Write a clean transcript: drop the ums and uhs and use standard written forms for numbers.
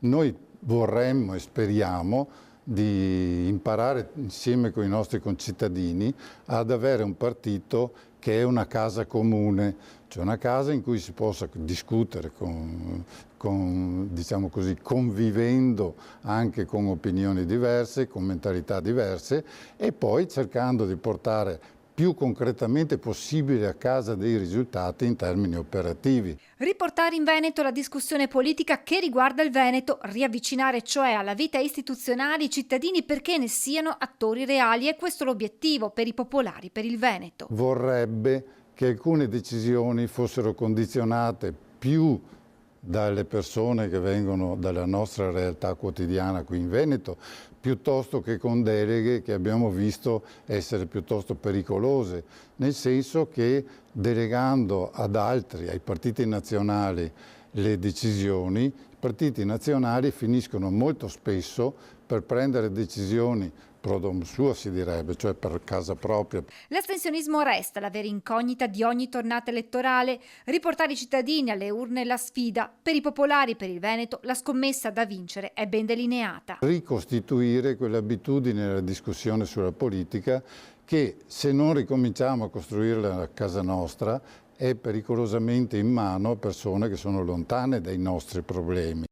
Noi vorremmo e speriamo di imparare insieme con i nostri concittadini ad avere un partito che è una casa comune, cioè una casa in cui si possa discutere diciamo così, convivendo anche con opinioni diverse, con mentalità diverse e poi cercando di portare più concretamente possibile a casa dei risultati in termini operativi. Riportare in Veneto la discussione politica che riguarda il Veneto, riavvicinare cioè alla vita istituzionale i cittadini perché ne siano attori reali, e questo è l'obiettivo per i popolari, per il Veneto. Vorrebbe che alcune decisioni fossero condizionate più dalle persone che vengono dalla nostra realtà quotidiana qui in Veneto, piuttosto che con deleghe che abbiamo visto essere piuttosto pericolose, nel senso che delegando ad altri, ai partiti nazionali, le decisioni, i partiti nazionali finiscono molto spesso per prendere decisioni pro dom suo, si direbbe, cioè per casa propria. L'astensionismo resta la vera incognita di ogni tornata elettorale. Riportare i cittadini alle urne è la sfida. Per i popolari, per il Veneto, la scommessa da vincere è ben delineata. Ricostituire quell'abitudine nella discussione sulla politica che, se non ricominciamo a costruirla a casa nostra, è pericolosamente in mano a persone che sono lontane dai nostri problemi.